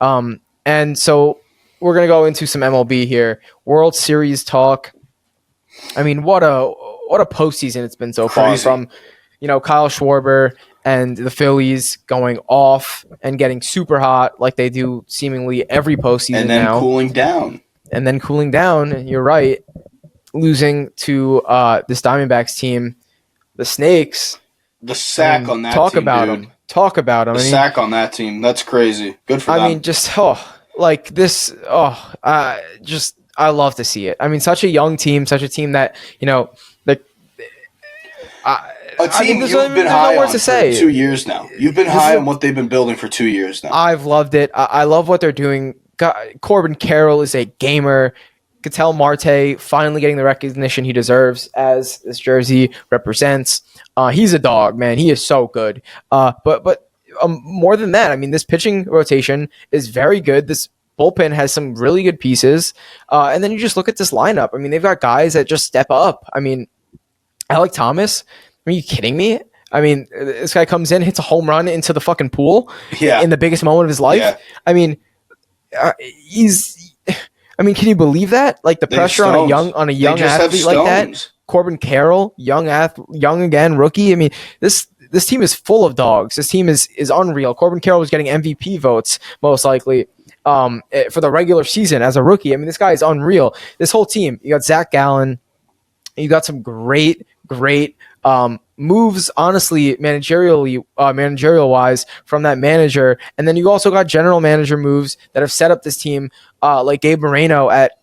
And so we're gonna go into some MLB here. World Series talk. I mean, what a postseason it's been so far. Crazy. From Kyle Schwarber and the Phillies going off and getting super hot like they do seemingly every postseason and then now, cooling down. and then cooling down. You're right, losing to this Diamondbacks team, the Snakes. The sack on that talk team, about dude. them. Talk about them. The sack on that team. That's crazy. Good for them. I mean, just like this. I love to see it. I mean, such a young team, such a team that a team you've been high on for 2 years now. You've been high on what they've been building for 2 years now. I've loved it. I love what they're doing. Corbin Carroll is a gamer. Ketel Marte finally getting the recognition he deserves as this jersey represents. He's a dog, man. He is so good. But more than that, I mean, this pitching rotation is very good. This bullpen has some really good pieces. And then you just look at this lineup. I mean, they've got guys that just step up. I mean, Alec Thomas, are you kidding me? I mean, this guy comes in, hits a home run into the fucking pool in the biggest moment of his life. Yeah. I mean, can you believe that? Like the pressure on a young athlete like that. Corbin Carroll, young again, rookie. I mean, this team is full of dogs. This team is unreal. Corbin Carroll was getting MVP votes most likely for the regular season as a rookie. I mean, this guy is unreal. This whole team. You got Zach Gallen. You got some great moves, honestly, managerial wise from that manager. And then you also got general manager moves that have set up this team, like Gabe Moreno at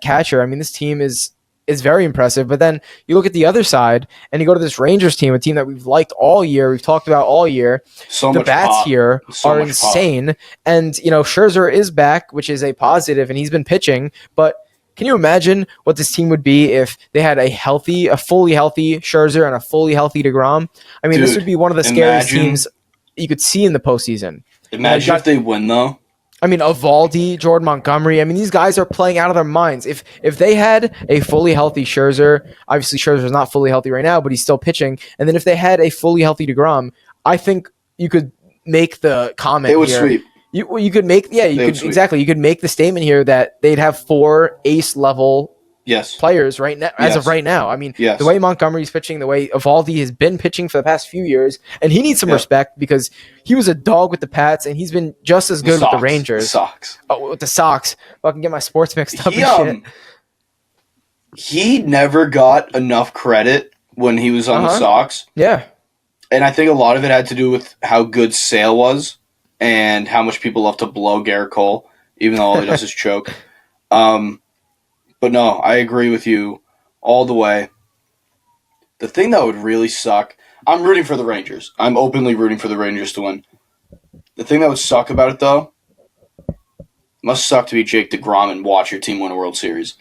catcher. I mean, this team is very impressive. But then you look at the other side and you go to this Rangers team, a team that we've liked all year. We've talked about all year. The bats here are insane. And, Scherzer is back, which is a positive, and he's been pitching. But can you imagine what this team would be if they had a fully healthy Scherzer and a fully healthy DeGrom? I mean, this would be one of the scariest teams you could see in the postseason. Imagine if they win, though. I mean, Eovaldi, Jordan Montgomery. I mean, these guys are playing out of their minds. If they had a fully healthy Scherzer, obviously Scherzer's not fully healthy right now, but he's still pitching. And then if they had a fully healthy DeGrom, I think you could make the comment. It would sweep. You could make You could make the statement here that they'd have 4 ace level players right now as of right now. I mean, the way Montgomery's pitching, the way Eovaldi has been pitching for the past few years, and he needs some respect because he was a dog with the Pats and he's been just as good with the Rangers. With the Sox. I can get my sports mixed up and shit. He never got enough credit when he was on the Sox. Yeah. And I think a lot of it had to do with how good Sale was and how much people love to blow Garrett Cole, even though all he does is choke. But no, I agree with you all the way. The thing that would really suck, I'm rooting for the Rangers. I'm openly rooting for the Rangers to win. The thing that would suck about it, though, must suck to be Jake DeGrom and watch your team win a World Series.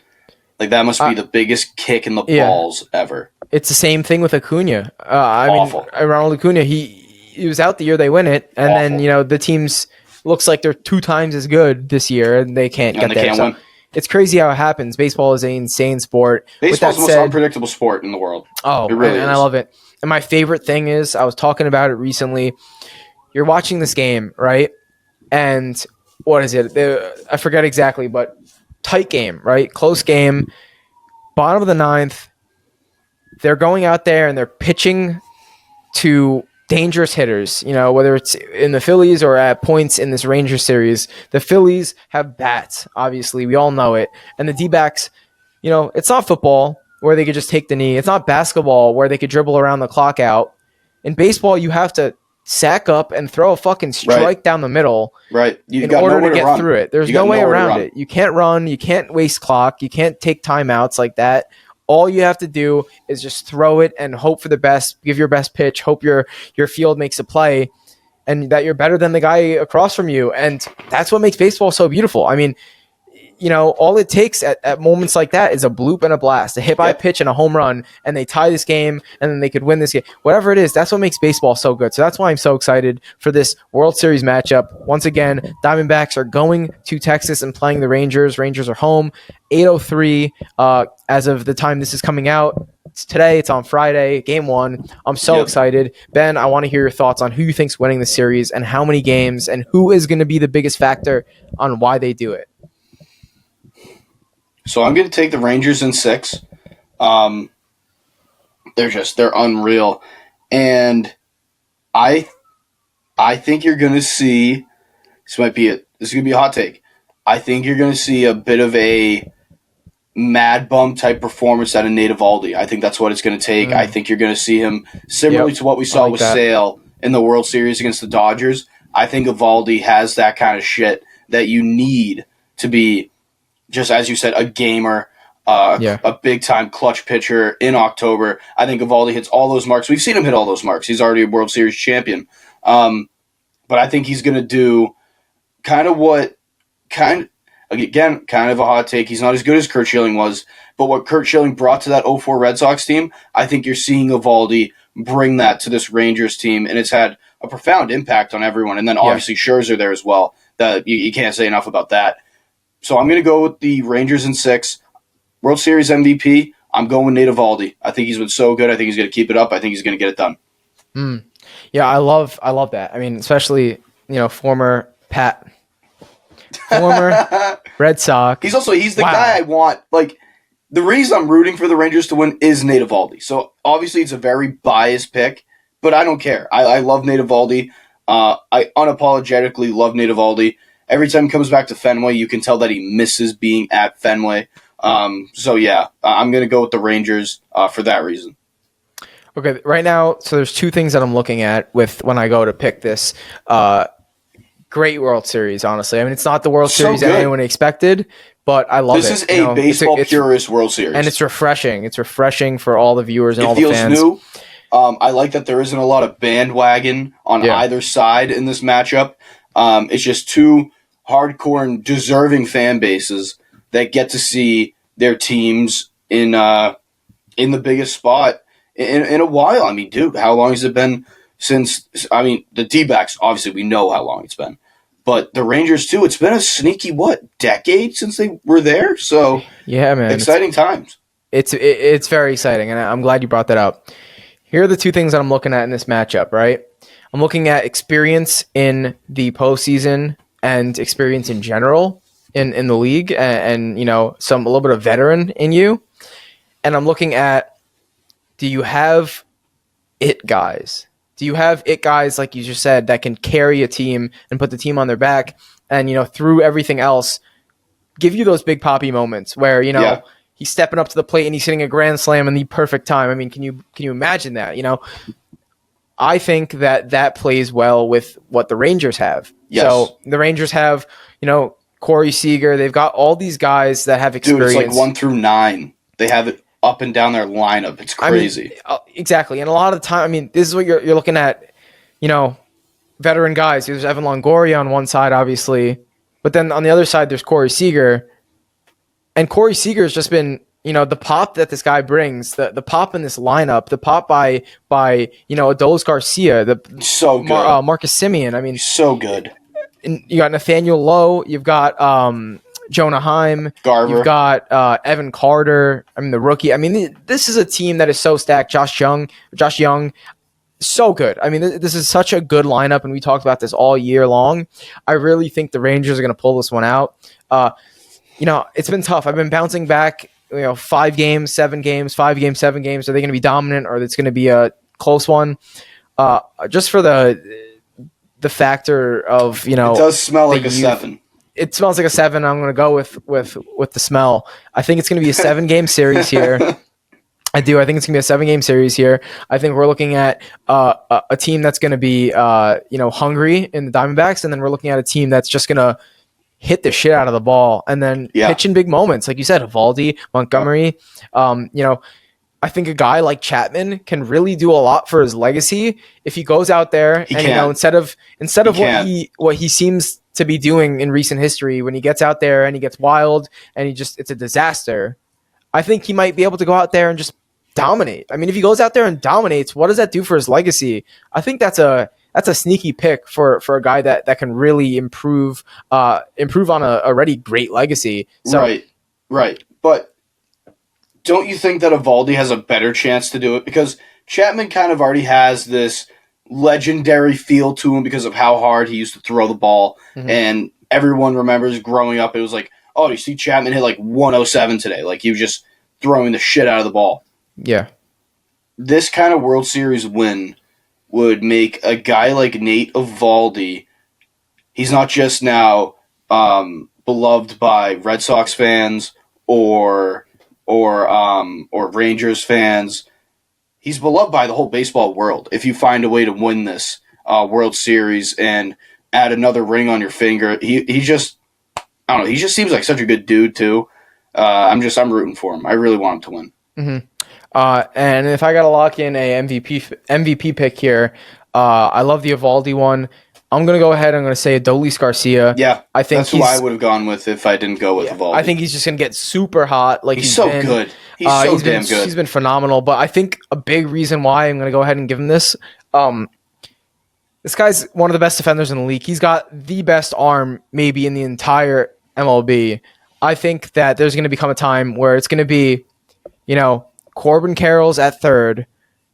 Like, that must be the biggest kick in the balls ever. It's the same thing with Acuna. Ronald Acuna, he was out the year they win it, and then the teams looks like they're 2 times as good this year, and they can't get there. Can't win. It's crazy how it happens. Baseball is an insane sport. Baseball's the most unpredictable sport in the world. Oh, it really is. I love it. And my favorite thing is, I was talking about it recently. You're watching this game, right? And what is it? I forget exactly, but tight game, right? Close game. Bottom of the 9th. They're going out there and they're pitching to dangerous hitters, whether it's in the Phillies or at points in this Rangers series. The Phillies have bats, obviously. We all know it. And the D-backs, it's not football where they could just take the knee. It's not basketball where they could dribble around the clock out. In baseball, you have to sack up and throw a fucking strike down the middle in order to get through it. There's no way around it. You can't run. You can't waste clock. You can't take timeouts like that. All you have to do is just throw it and hope for the best, give your best pitch, hope your field makes a play, and that you're better than the guy across from you. And that's what makes baseball so beautiful. I mean, all it takes at moments like that is a bloop and a blast, a hit by a pitch and a home run, and they tie this game, and then they could win this game. Whatever it is, that's what makes baseball so good. So that's why I'm so excited for this World Series matchup. Once again, Diamondbacks are going to Texas and playing the Rangers. Rangers are home, 8:03 as of the time this is coming out. It's today. It's on Friday, game 1. I'm so Yep. excited. Ben, I want to hear your thoughts on who you think's winning the series and how many games and who is going to be the biggest factor on why they do it. So I'm going to take the Rangers in 6. They're unreal, and I think you're going to see. This might be it. This is going to be a hot take. I think you're going to see a bit of a mad bum type performance out of Nate Eovaldi. I think that's what it's going to take. I think you're going to see him similarly to what we saw with Sale in the World Series against the Dodgers. I think Eovaldi has that kind of shit that you need to be, just as you said, a gamer, a big-time clutch pitcher in October. I think Eovaldi hits all those marks. We've seen him hit all those marks. He's already a World Series champion. But I think he's going to do kind of kind of a hot take. He's not as good as Curt Schilling was, but what Curt Schilling brought to that 04 Red Sox team, I think you're seeing Eovaldi bring that to this Rangers team, and it's had a profound impact on everyone. And then obviously Scherzer there as well. You can't say enough about that. So I'm going to go with the Rangers in 6. World Series MVP, I'm going with Nate Eovaldi. I think he's been so good. I think he's going to keep it up. I think he's going to get it done. Yeah, I love that. I mean, especially, former Red Sox. He's the guy I want. Like, the reason I'm rooting for the Rangers to win is Nate Eovaldi. So obviously it's a very biased pick, but I don't care. I love Nate Eovaldi. I unapologetically love Nate Eovaldi. Every time he comes back to Fenway, you can tell that he misses being at Fenway. So yeah, I'm going to go with the Rangers for that reason. Okay, right now, so there's 2 things that I'm looking at with when I go to pick this. Great World Series, honestly. I mean, it's not the World Series that anyone expected, but I love it. This is a baseball purist World Series. And it's refreshing. It's refreshing for all the viewers and all the fans. It feels new. I like that there isn't a lot of bandwagon on either side in this matchup. It's just 2 hardcore and deserving fan bases that get to see their teams in the biggest spot in a while. I mean, dude, how long has it been since? I mean, the D-backs, obviously we know how long it's been, but the Rangers too. It's been a sneaky decade since they were there. So yeah, man, exciting times. It's very exciting, and I'm glad you brought that up. Here are the 2 things that I'm looking at in this matchup. Right, I'm looking at experience in the postseason and experience in general in the league, and a little bit of veteran in you. And I'm looking at, do you have it guys? Do you have it guys, like you just said, that can carry a team and put the team on their back and, through everything else, give you those big poppy moments where, he's stepping up to the plate and he's hitting a grand slam in the perfect time. I mean, can you imagine that? I think that plays well with what the Rangers have. Yes. So the Rangers have, Corey Seager. They've got all these guys that have experience. Dude, it's like 1 through 9. They have it up and down their lineup. It's crazy. I mean, exactly. And a lot of the time, I mean, this is what you're looking at, veteran guys. There's Evan Longoria on one side, obviously. But then on the other side, there's Corey Seager. And Corey Seager's just been, the pop that this guy brings, the pop in this lineup, the pop by Adolis Garcia, so good. Marcus Semien. I mean, so good. And you got Nathaniel Lowe. You've got Jonah Heim. Garver. You've got Evan Carter. I mean, the rookie. I mean, this is a team that is so stacked. Josh Young, so good. I mean, this is such a good lineup, and we talked about this all year long. I really think the Rangers are going to pull this one out. It's been tough. I've been bouncing back, 5 games, 7 games, 5 games, 7 games. Are they going to be dominant, or it's going to be a close one? Just for the factor of, it does smell like a 7. It smells like a 7. I'm going to go with the smell. I think it's going to be a 7-game series here. I do. I think it's going to be a 7-game series here. I think we're looking at a team that's going to be, hungry in the Diamondbacks, and then we're looking at a team that's just going to hit the shit out of the ball and then pitch in big moments. Like you said, Eovaldi, Montgomery, I think a guy like Chapman can really do a lot for his legacy if he goes out there instead of what he seems to be doing in recent history, when he gets out there and he gets wild and it's a disaster. I think he might be able to go out there and just dominate. I mean, if he goes out there and dominates, what does that do for his legacy? I think that's a sneaky pick for a guy that can really improve on a already great legacy. So, right. But don't you think that Evaldi has a better chance to do it? Because Chapman kind of already has this legendary feel to him because of how hard he used to throw the ball. Mhm. And everyone remembers growing up, it was like, oh, you see Chapman hit like 107 today. Like he was just throwing the shit out of the ball. Yeah. This kind of World Series win would make a guy like Nate Evaldi, he's not just now beloved by Red Sox fans or Rangers fans. He's beloved by the whole baseball world. If you find a way to win this World Series and add another ring on your finger, he just, I don't know. He just seems like such a good dude too. I'm rooting for him. I really want him to win. Mm-hmm. And if I got to lock in a MVP pick here, I love the Evaldi one. I'm going to go ahead. I'm going to say Adolis Garcia. Yeah, I think that's who I would have gone with if I didn't go with Evaldi. I think he's just going to get super hot. Like he's so good. He's so damn good. He's been phenomenal. But I think a big reason why I'm going to go ahead and give him this, this guy's one of the best defenders in the league. He's got the best arm maybe in the entire MLB. I think that there's going to become a time where it's going to be, Corbin Carroll's at third,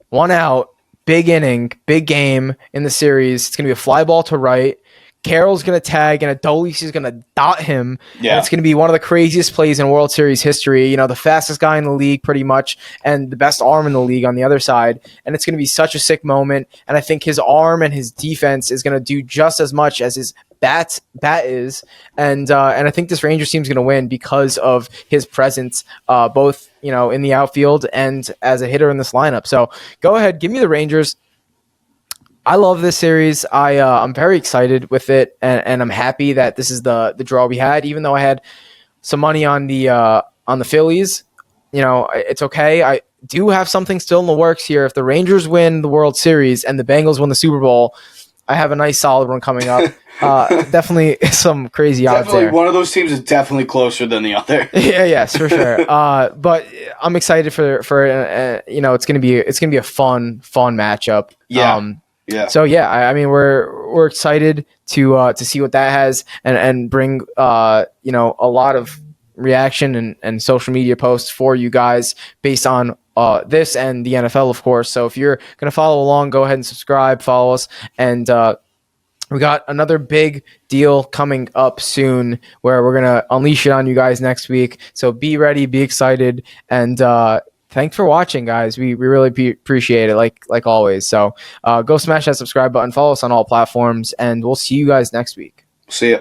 1 out, big inning, big game in the series. It's going to be a fly ball to right. Carroll's going to tag, and Adolis is going to dot him. Yeah. And it's going to be one of the craziest plays in World Series history. The fastest guy in the league pretty much, and the best arm in the league on the other side. And it's going to be such a sick moment. And I think his arm and his defense is going to do just as much as his bat is. And I think this Rangers team is going to win because of his presence, both in the outfield and as a hitter in this lineup. So go ahead, give me the Rangers. I love this series. I'm very excited with it, and I'm happy that this is the draw we had. Even though I had some money on the Phillies, it's okay. I do have something still in the works here. If the Rangers win the World Series and the Bengals win the Super Bowl, I have a nice solid one coming up. Definitely some crazy odds there. One of those teams is definitely closer than the other. Yes, for sure. But I'm excited for it's gonna be a fun matchup. Yeah. Yeah. So I mean we're excited to see what that has and bring a lot of reaction and social media posts for you guys based on this and the NFL, of course. So if you're gonna follow along, go ahead and subscribe, follow us, and we got another big deal coming up soon where we're gonna unleash it on you guys next week. So be ready, be excited, and thanks for watching, guys. We really appreciate it, like always. So go smash that subscribe button, follow us on all platforms, and we'll see you guys next week. See ya.